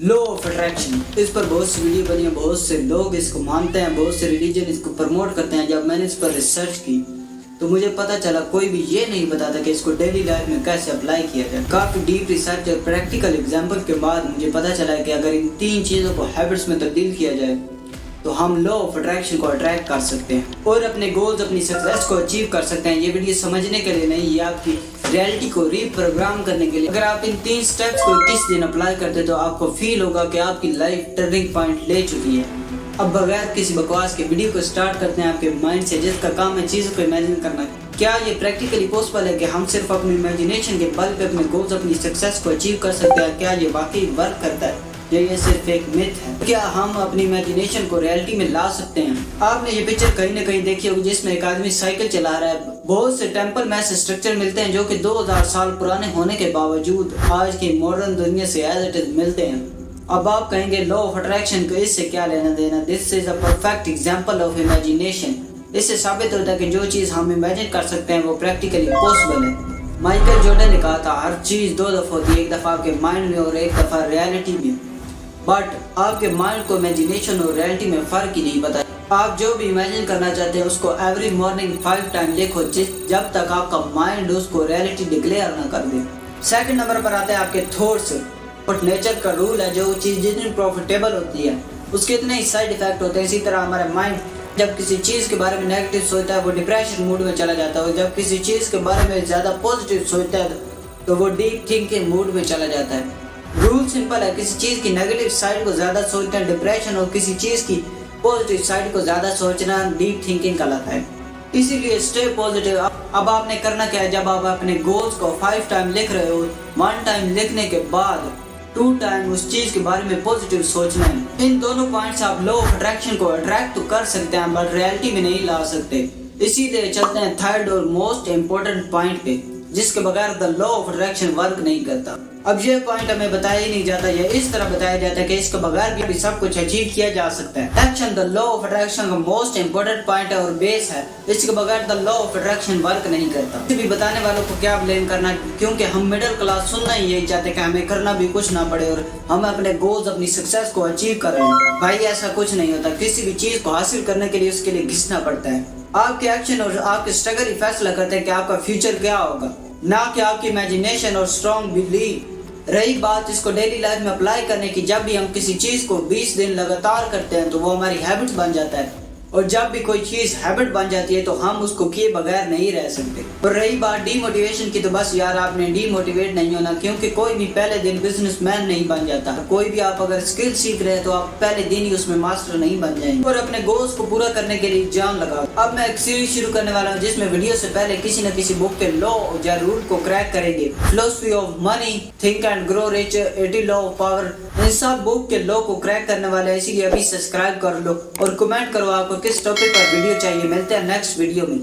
Law of attraction, इस पर बहुत सी वीडियो बनी है, बहुत से लोग इसको मानते हैं, बहुत से रिलीजन इसको प्रमोट करते हैं। जब मैंने इस पर रिसर्च की तो मुझे पता चला कोई भी ये नहीं बताता कि इसको डेली लाइफ में कैसे अप्लाई किया जाए। काफ़ी डीप रिसर्च और प्रैक्टिकल एग्जाम्पल के बाद मुझे पता चला कि अगर इन 3 चीज़ों को हैबिट्स में तब्दील किया जाए तो हम लॉ ऑफ अट्रैक्शन को अट्रैक्ट कर सकते हैं और अपने गोल्स, अपनी सक्सेस को अचीव कर सकते हैं। ये वीडियो समझने के लिए नहीं, ये आपकी रियलिटी को रीप्रोग्राम करने के लिए। अगर आप इन 3 स्टेप्स को 21 दिन अप्लाई करते तो आपको फील होगा कि आपकी लाइफ टर्निंग पॉइंट ले चुकी है। अब बगैर किसी बकवास के वीडियो को स्टार्ट करते हैं आपके माइंड से, जिसका काम है चीज़ों को इमेजिन करना। क्या ये प्रैक्टिकली पॉसिबल है कि हम सिर्फ अपनी इमेजिनेशन के बल पे अपने गोल्स, अपनी सक्सेस को अचीव कर सकते हैं? क्या ये वाकई वर्क करता है या ये सिर्फ एक मिथ है? क्या हम अपनी इमेजिनेशन को रियलिटी में ला सकते हैं? आपने ये पिक्चर कहीं ना कहीं देखी होगी जिसमें एक आदमी साइकिल चला रहा है। बहुत से टेम्पल में ऐसे स्ट्रक्चर मिलते हैं जो कि 2000 साल पुराने होने के बावजूद आज की मॉडर्न दुनिया से एज इट इज मिलते हैं। अब आप कहेंगे लॉ ऑफ अट्रैक्शन को इससे क्या लेना देना? This is a perfect example of imagination. इससे साबित होता है कि जो चीज़ हम इमेजिन कर सकते हैं वो प्रैक्टिकली पॉसिबल है। माइकल जॉर्डन ने कहा था हर चीज़ 2 दफ़ा होती है, एक दफ़ा आपके माइंड में और एक दफ़ा रियलिटी में। बट आपके माइंड को इमेजिनेशन और रियलिटी में फ़र्क ही नहीं पता। आप जो भी इमेजिन करना चाहते हैं उसको एवरी मॉर्निंग 5 टाइम लिखो, जब तक आपका माइंड उसको रियलिटी डिक्लेयर ना कर दे। सेकंड नंबर पर आते हैं आपके थॉट्स। बट नेचर का रूल है, जो चीज़ जितनी प्रॉफिटेबल होती है उसके इतने ही साइड इफेक्ट होते हैं। इसी तरह हमारा माइंड जब किसी चीज़ के बारे में नेगेटिव सोचता है वो डिप्रेशन मूड में चला जाता है, और जब किसी चीज़ के बारे में ज़्यादा पॉजिटिव सोचता है तो वो डीप थिंकिंग मूड में चला जाता है। रूल सिंपल है, किसी चीज़ की नेगेटिव साइड को ज़्यादा सोचना डिप्रेशन, और किसी चीज़ की पॉजिटिव साइड को ज़्यादा सोचना डीप थिंकिंग कहलाता है। इसीलिए स्टे पॉजिटिव। अब आपने करना क्या है, जब आप अपने गोल्स को 5 टाइम लिख रहे हो, 1 टाइम लिखने के बाद 2 टाइम उस चीज के बारे में पॉजिटिव सोचना है। इन दोनों पॉइंट्स आप लॉ ऑफ अट्रैक्शन को अट्रैक्ट तो कर सकते हैं बट रियलिटी में नहीं ला सकते। इसीलिए चलते हैं थर्ड और मोस्ट इम्पोर्टेंट पॉइंट पे, जिसके बगैर the law of attraction work नहीं करता। अब ये पॉइंट हमें बताया ही नहीं जाता, या इस तरह बताया जाता है कि इसके बगैर भी सब कुछ अचीव किया जा सकता है। Action the law of attraction का मोस्ट इम्पोर्टेंट पॉइंट है और बेस है। इसके बगैर the law of attraction work नहीं करता। किसी भी बताने वालों को क्या ब्लेम करना, क्योंकि हम मिडिल क्लास सुनना ही यही चाहते हैं कि हमें करना भी कुछ ना पड़े और हम अपने गोल्स, अपनी सक्सेस को अचीव कर रहे हैं। भाई ऐसा कुछ नहीं होता। किसी भी चीज को हासिल करने के लिए उसके लिए घिसना पड़ता है। आपके एक्शन और आपके स्ट्रगल ही फैसला करते हैं कि आपका फ्यूचर क्या होगा, ना कि आपकी इमेजिनेशन और स्ट्रॉन्ग बिलीव। रही बात इसको डेली लाइफ में अप्लाई करने की, जब भी हम किसी चीज को 20 दिन लगातार करते हैं तो वो हमारी हैबिट बन जाता है, और जब भी कोई चीज हैबिट बन जाती है तो हम उसको किए बगैर नहीं रह सकते। और रही बात डीमोटिवेशन की, तो बस यार आपने डीमोटिवेट नहीं होना, क्योंकि कोई भी पहले दिन बिजनेसमैन नहीं बन जाता। कोई भी आप अगर स्किल सीख रहे हैं तो आप पहले दिन ही उसमें मास्टर नहीं बन जाएंगे। और अपने गोल्स को पूरा करने के लिए जान लगाओ। अब मैं एक सीरीज शुरू करने वाला हूँ जिसमें वीडियो से पहले किसी न किसी बुक के लॉ या रूल को क्रैक करेंगे। Philosophy of money, think and grow rich, 80 law of power, इन सब बुक के लॉ को क्रैक करने वाले हैं। इसीलिए अभी सब्सक्राइब कर लो और कमेंट करो आपको किस टॉपिक पर वीडियो चाहिए। मिलते हैं नेक्स्ट वीडियो में।